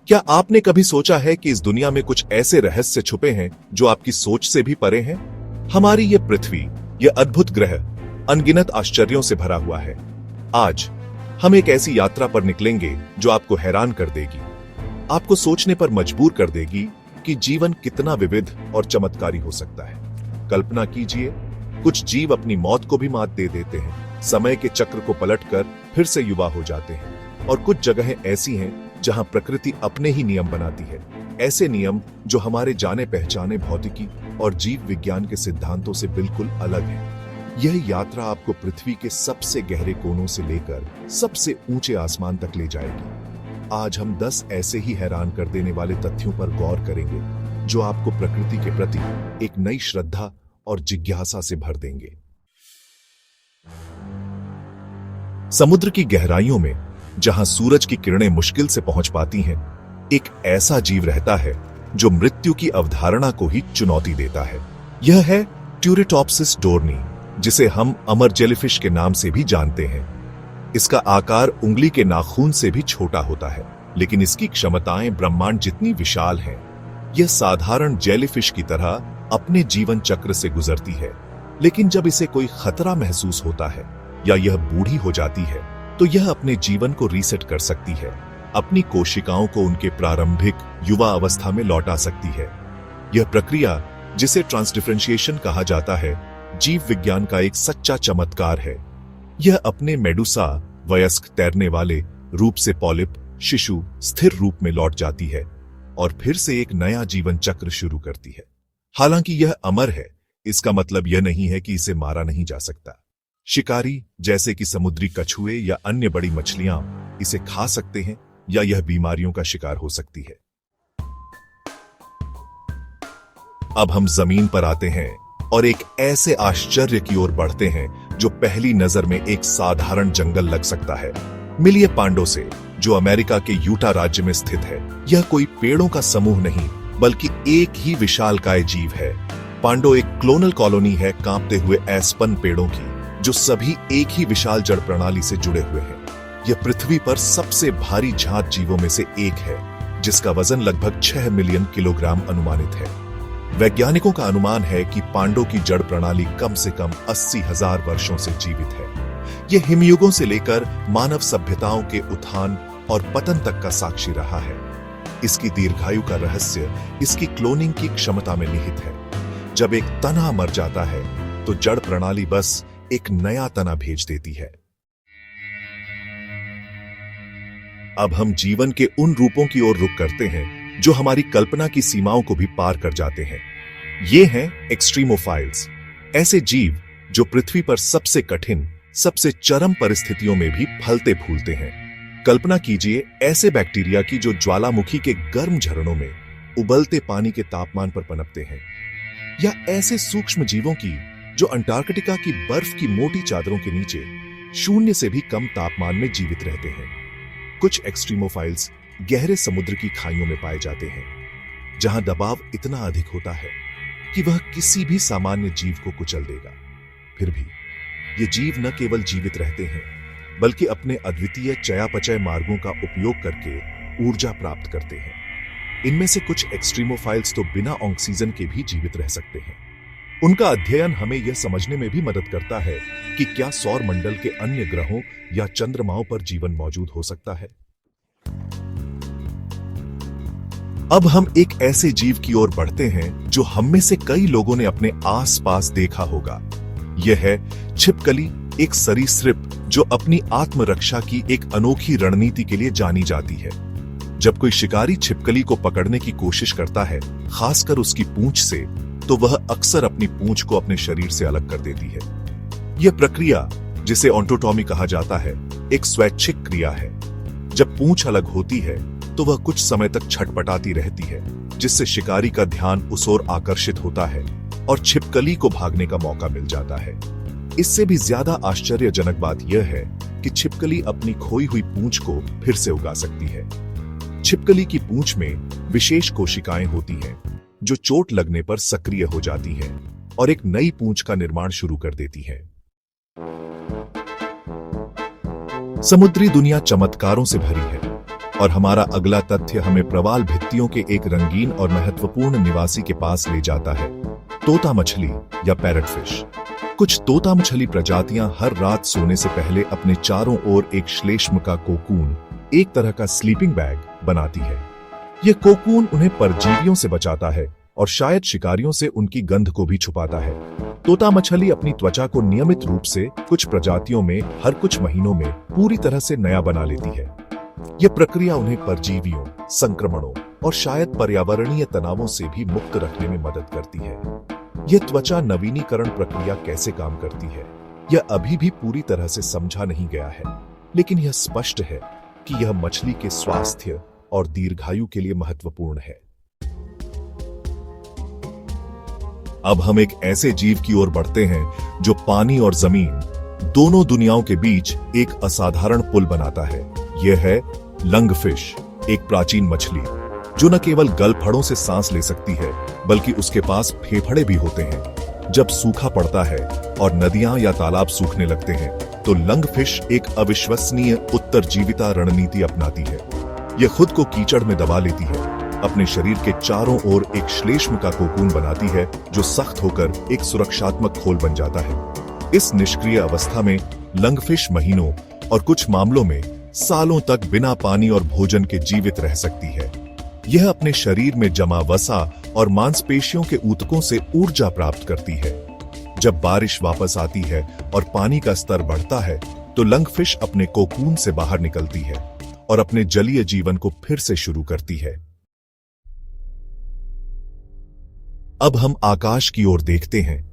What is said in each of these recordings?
क्या आपने कभी सोचा है कि इस दुनिया में कुछ ऐसे रहस्य छुपे हैं जो आपकी सोच से भी परे हैं? हमारी ये पृथ्वी, यह अद्भुत ग्रह अनगिनत आश्चर्यों से भरा हुआ है। आज हम एक ऐसी यात्रा पर निकलेंगे जो आपको हैरान कर देगी, आपको सोचने पर मजबूर कर देगी कि जीवन कितना विविध और चमत्कारी हो सकता है। कल्पना कीजिए, कुछ जीव अपनी मौत को भी मात दे देते हैं, समय के चक्र को पलटकर फिर से युवा हो जाते हैं, और कुछ जगहें ऐसी हैं जहां प्रकृति अपने ही नियम बनाती है, ऐसे नियम जो हमारे जाने पहचाने भौतिकी और जीव विज्ञान के सिद्धांतों से बिल्कुल अलग है। यह यात्रा आपको पृथ्वी के सबसे गहरे कोनों से लेकर सबसे ऊंचे आसमान तक ले जाएगी। आज हम 10 ऐसे ही हैरान कर देने वाले तथ्यों पर गौर करेंगे जो आपको प्रकृति के प्रति एक नई श्रद्धा और जिज्ञासा से भर देंगे। समुद्र की गहराइयों में, जहां सूरज की किरणें मुश्किल से पहुंच पाती हैं, एक ऐसा जीव रहता है जो मृत्यु की अवधारणा को ही चुनौती देता है। यह है ट्यूरेटॉप्सिस डोर्नी, जिसे हम अमर जेलीफिश के नाम से भी जानते हैं। इसका आकार उंगली के नाखून से भी छोटा होता है, लेकिन इसकी क्षमताएं ब्रह्मांड जितनी विशाल हैं। यह साधारण जेलीफिश की तरह अपने जीवन चक्र से गुजरती है, लेकिन जब इसे कोई खतरा महसूस होता है या यह बूढ़ी हो जाती है, तो यह अपने जीवन को रीसेट कर सकती है, अपनी कोशिकाओं को उनके प्रारंभिक युवा अवस्था में लौटा सकती है। यह प्रक्रिया, जिसे ट्रांसडिफरेंशिएशन कहा जाता है, जीव विज्ञान का एक सच्चा चमत्कार है। यह अपने मेडुसा, वयस्क तैरने वाले रूप से पॉलिप शिशु स्थिर रूप में लौट जाती है और फिर से एक नया जीवन चक्र शुरू करती है। हालांकि यह अमर है, इसका मतलब यह नहीं है कि इसे मारा नहीं जा सकता। शिकारी जैसे कि समुद्री कछुए या अन्य बड़ी मछलियां इसे खा सकते हैं, या यह बीमारियों का शिकार हो सकती है। अब हम जमीन पर आते हैं और एक ऐसे आश्चर्य की ओर बढ़ते हैं जो पहली नजर में एक साधारण जंगल लग सकता है। मिलिए पांडो से, जो अमेरिका के यूटा राज्य में स्थित है। यह कोई पेड़ों का समूह नहीं, बल्कि एक ही विशालकाय जीव है। पांडो एक क्लोनल कॉलोनी है कांपते हुए एस्पन पेड़ों की, जो सभी एक ही विशाल जड़ प्रणाली से जुड़े हुए हैं। यह पृथ्वी पर सबसे भारी झात जीवों में से एक है, जिसका वजन लगभग 6 मिलियन किलोग्राम अनुमानित है। वैज्ञानिकों का अनुमान है कि पांडो की जड़ प्रणाली कम से कम 80,000 वर्षों से जीवित है। यह हिमयुगों से लेकर मानव सभ्यताओं के उत्थान और पतन तक का साक्षी रहा है। इसकी दीर्घायु का रहस्य इसकी क्लोनिंग की क्षमता में निहित है। जब एक तना मर जाता है, तो जड़ प्रणाली बस एक नया तना भेज देती है। अब हम जीवन के उन रूपों की ओर रुख करते हैं जो हमारी कल्पना की सीमाओं को भी पार कर जाते हैं। ये हैं एक्सट्रीमोफाइल्स, ऐसे जीव जो पृथ्वी पर सबसे कठिन, सबसे चरम परिस्थितियों में भी फलते फूलते हैं। कल्पना कीजिए ऐसे बैक्टीरिया की जो ज्वालामुखी के गर्म झरनों में उबलते पानी के तापमान पर पनपते हैं, या ऐसे सूक्ष्म जीवों की जो अंटार्कटिका की बर्फ की मोटी चादरों के नीचे 0 से भी कम तापमान में जीवित रहते हैं। कुछ एक्सट्रीमोफाइल्स गहरे समुद्र की खाइयों में पाए जाते हैं, जहां दबाव इतना अधिक होता है कि वह किसी भी सामान्य जीव को कुचल देगा। फिर भी ये जीव न केवल जीवित रहते हैं, बल्कि अपने अद्वितीय चयापचय मार्गों का उपयोग करके ऊर्जा प्राप्त करते हैं। इनमें से कुछ एक्सट्रीमोफाइल्स तो बिना ऑक्सीजन के भी जीवित रह सकते हैं। उनका अध्ययन हमें यह समझने में भी मदद करता है कि क्या सौर मंडल के अन्य ग्रहों या चंद्रमाओं पर जीवन मौजूद हो सकता है। अब हम एक ऐसे जीव की ओर बढ़ते हैं जो हम में से कई लोगों ने अपने आसपास देखा होगा। यह है छिपकली, एक सरीसृप जो अपनी आत्मरक्षा की एक अनोखी रणनीति के लिए जानी जाती है। जब कोई शिकारी छिपकली को पकड़ने की कोशिश करता है, खासकर उसकी पूंछ से, तो वह अक्सर अपनी पूंछ को अपने शरीर से अलग कर देती है। यह प्रक्रिया, जिसे ऑन्टोटॉमी कहा जाता है, एक स्वैच्छिक क्रिया है। जब पूंछ अलग होती है, तो वह कुछ समय तक छटपटाती रहती है, जिससे शिकारी का ध्यान उस ओर आकर्षित होता है और छिपकली को भागने का मौका मिल जाता है। इससे भी ज्यादा आश्चर्यजनक बात यह है कि छिपकली अपनी खोई हुई पूंछ को फिर से उगा सकती है। छिपकली की पूंछ में विशेष कोशिकाएं होती हैं, जो चोट लगने पर सक्रिय हो जाती हैं और एक नई पूंछ का निर्माण शुरू कर देती है। समुद्री दुनिया चमत्कारों से भरी है। और हमारा अगला तथ्य हमें प्रवाल भित्तियों के एक रंगीन और महत्वपूर्ण निवासी के पास ले जाता है, तोता मछली या पैरट फिश। कुछ तोता मछली प्रजातियां हर रात सोने से पहले अपने चारों ओर एक श्लेष्म का कोकून, एक तरह का स्लीपिंग बैग बनाती है। यह कोकून उन्हें परजीवियों से बचाता है और शायद शिकारियों से उनकी गंध को भी छुपाता है। तोता मछली अपनी त्वचा को नियमित रूप से कुछ प्रजातियों में हर कुछ महीनों में पूरी तरह से नया बना लेती है। यह प्रक्रिया उन्हें परजीवियों, संक्रमणों और शायद पर्यावरणीय तनावों से भी मुक्त रखने में मदद करती है। यह त्वचा नवीनीकरण प्रक्रिया कैसे काम करती है, यह अभी भी पूरी तरह से समझा नहीं गया है, लेकिन यह स्पष्ट है कि यह मछली के स्वास्थ्य और दीर्घायु के लिए महत्वपूर्ण है। अब हम एक ऐसे जीव की ओर बढ़ते हैं जो पानी और जमीन दोनों दुनियाओं के बीच एक असाधारण पुल बनाता है। यह है लंगफिश, एक प्राचीन मछली जो न केवल गलफड़ों से सांस ले सकती है बल्कि उसके पास फेफड़े भी होते हैं। जब सूखा पड़ता है और नदियां या तालाब सूखने लगते हैं तो लंगफिश एक अविश्वसनीय उत्तरजीविता रणनीति अपनाती है। यह खुद को कीचड़ में दबा लेती है, अपने शरीर के चारों ओर एक श्लेष्म का कोकून बनाती है जो सख्त होकर एक सुरक्षात्मक खोल बन जाता है। इस निष्क्रिय अवस्था में लंगफिश महीनों और कुछ मामलों में सालों तक बिना पानी और भोजन के जीवित रह सकती है। यह अपने शरीर में जमा वसा और मांसपेशियों के ऊतकों से ऊर्जा प्राप्त करती है। जब बारिश वापस आती है और पानी का स्तर बढ़ता है तो लंगफिश अपने कोकून से बाहर निकलती है और अपने जलीय जीवन को फिर से शुरू करती है। अब हम आकाश की ओर देखते हैं,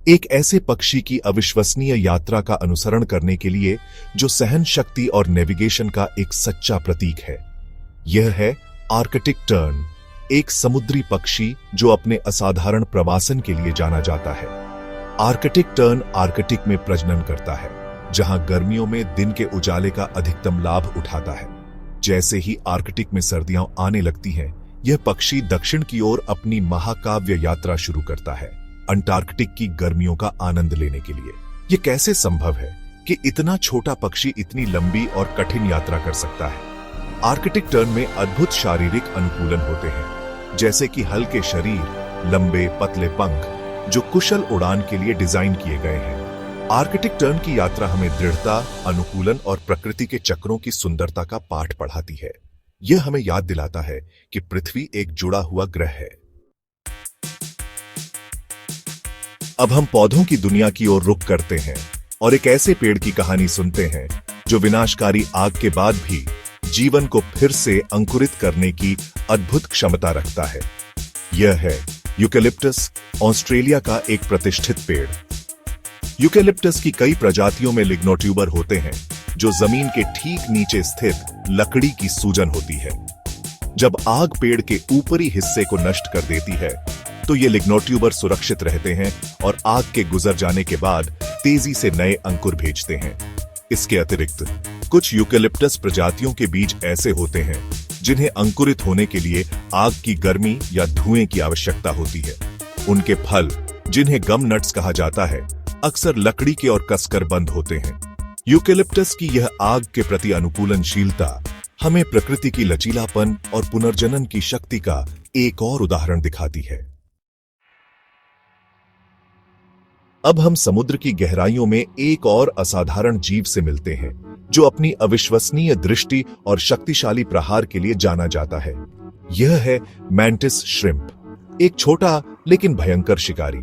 एक ऐसे पक्षी की अविश्वसनीय यात्रा का अनुसरण करने के लिए जो सहन शक्ति और नेविगेशन का एक सच्चा प्रतीक है। यह है आर्कटिक टर्न, एक समुद्री पक्षी जो अपने असाधारण प्रवासन के लिए जाना जाता है। आर्कटिक टर्न आर्कटिक में प्रजनन करता है, जहां गर्मियों में दिन के उजाले का अधिकतम लाभ उठाता है। जैसे ही आर्कटिक में सर्दियां आने लगती हैं, यह पक्षी दक्षिण की ओर अपनी महाकाव्य यात्रा शुरू करता है, अंटार्कटिक की गर्मियों का आनंद लेने के लिए। यह कैसे संभव है कि इतना छोटा पक्षी इतनी लंबी और कठिन यात्रा कर सकता है? आर्कटिक टर्न में अद्भुत शारीरिक अनुकूलन होते हैं, जैसे कि हल्के शरीर, लंबे पतले पंख जो कुशल उड़ान के लिए डिजाइन किए गए हैं। आर्कटिक टर्न की यात्रा हमें दृढ़ता, अनुकूलन और प्रकृति के चक्रों की सुंदरता का पाठ पढ़ाती है। यह हमें याद दिलाता है कि पृथ्वी एक जुड़ा हुआ ग्रह है। अब हम पौधों की दुनिया की ओर रुख करते हैं और एक ऐसे पेड़ की कहानी सुनते हैं जो विनाशकारी आग के बाद भी जीवन को फिर से अंकुरित करने की अद्भुत क्षमता रखता है। यह है यूकेलिप्टस, ऑस्ट्रेलिया का एक प्रतिष्ठित पेड़। यूकेलिप्टस की कई प्रजातियों में लिग्नोट्यूबर होते हैं जो जमीन के ठीक नीचे स्थित लकड़ी की सूजन होती है। जब आग पेड़ के ऊपरी हिस्से को नष्ट कर देती है तो ये लिग्नोट्यूबर सुरक्षित रहते हैं और आग के गुजर जाने के बाद तेजी से नए अंकुर भेजते हैं। इसके अतिरिक्त कुछ यूकेलिप्टस प्रजातियों के बीज ऐसे होते हैं जिन्हें अंकुरित होने के लिए आग की गर्मी या धुएं की आवश्यकता होती है। उनके फल, जिन्हें गम नट्स कहा जाता है, अक्सर लकड़ी के और कसकर बंद होते हैं। यूकेलिप्टस की यह आग के प्रति अनुकूलनशीलता हमें प्रकृति की लचीलापन और पुनर्जनन की शक्ति का एक और उदाहरण दिखाती है। अब हम समुद्र की गहराइयों में एक और असाधारण जीव से मिलते हैं जो अपनी अविश्वसनीय दृष्टि और शक्तिशाली प्रहार के लिए जाना जाता है। यह है मैंटिस श्रिम्प, एक छोटा लेकिन भयंकर शिकारी।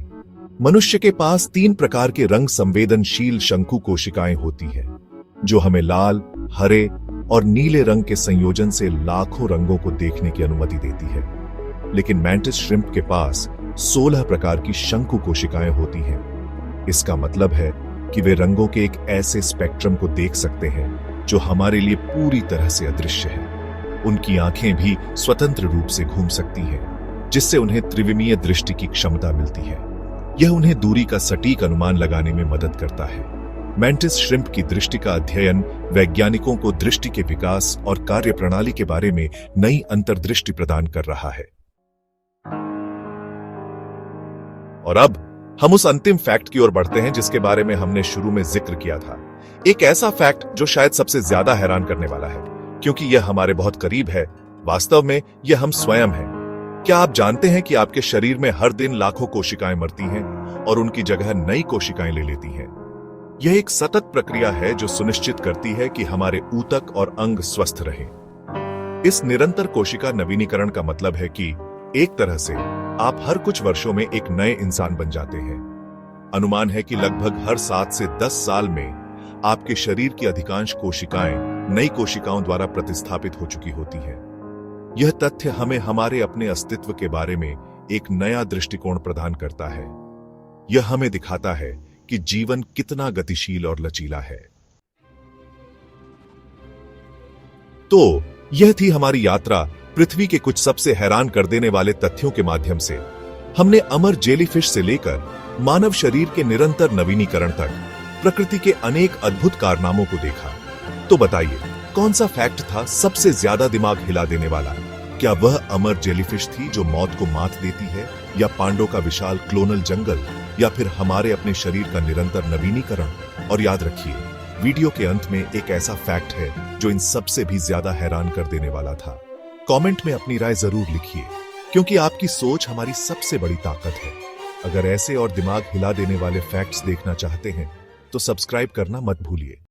मनुष्य के पास 3 प्रकार के रंग संवेदनशील शंकु कोशिकाएं होती हैं जो हमें लाल, हरे और नीले रंग के संयोजन से लाखों रंगों को देखने की अनुमति देती है। लेकिन मैंटिस श्रिम्प के पास 16 प्रकार की शंकु कोशिकाएं होती हैं। इसका मतलब है कि वे रंगों के एक ऐसे स्पेक्ट्रम को देख सकते हैं जो हमारे लिए पूरी तरह से अदृश्य है। उनकी आंखें भी स्वतंत्र रूप से घूम सकती हैं, जिससे उन्हें त्रिविमीय दृष्टि की क्षमता मिलती है। यह उन्हें दूरी का सटीक अनुमान लगाने में मदद करता है। मैंटिस श्रिम्प की दृष्टि का अध्ययन वैज्ञानिकों को दृष्टि के विकास और कार्यप्रणाली के बारे में नई अंतर्दृष्टि प्रदान कर रहा है। और अब हम उस अंतिम फैक्ट की ओर बढ़ते हैं जिसके बारे में हमने शुरू में जिक्र किया था। एक ऐसा फैक्ट जो शायद सबसे ज्यादा हैरान करने वाला है। क्योंकि यह हमारे बहुत करीब है। वास्तव में यह हम स्वयं हैं। क्या आप जानते हैं कि आपके शरीर में हर दिन लाखों कोशिकाएं मरती हैं और उनकी जगह नई कोशिकाएं ले लेती हैं? यह एक सतत प्रक्रिया है जो सुनिश्चित करती है कि हमारे ऊतक और अंग स्वस्थ रहें। इस निरंतर कोशिका नवीनीकरण का मतलब है कि एक तरह से आप हर कुछ वर्षों में एक नए इंसान बन जाते हैं। अनुमान है कि लगभग हर 7 से 10 साल में आपके शरीर की अधिकांश कोशिकाएं नई कोशिकाओं द्वारा प्रतिस्थापित हो चुकी होती हैं। यह तथ्य हमें हमारे अपने अस्तित्व के बारे में एक नया दृष्टिकोण प्रदान करता है। यह हमें दिखाता है कि जीवन कितना गतिशील और लचीला है। तो यह थी हमारी यात्रा पृथ्वी के कुछ सबसे हैरान कर देने वाले तथ्यों के माध्यम से। हमने अमर जेलीफिश से लेकर मानव शरीर के निरंतर नवीनीकरण तक प्रकृति के अनेक अद्भुत कारनामों को देखा। तो बताइए, कौन सा फैक्ट था सबसे ज्यादा दिमाग हिला देने वाला? क्या वह अमर जेलीफिश थी जो मौत को मात देती है, या पांडों का विशाल क्लोनल जंगल, या फिर हमारे अपने शरीर का निरंतर नवीनीकरण? और याद रखिए, वीडियो के अंत में एक ऐसा फैक्ट है जो इन सबसे भी ज्यादा हैरान कर देने वाला था। कमेंट में अपनी राय जरूर लिखिए, क्योंकि आपकी सोच हमारी सबसे बड़ी ताकत है। अगर ऐसे और दिमाग हिला देने वाले फैक्ट्स देखना चाहते हैं तो सब्सक्राइब करना मत भूलिए।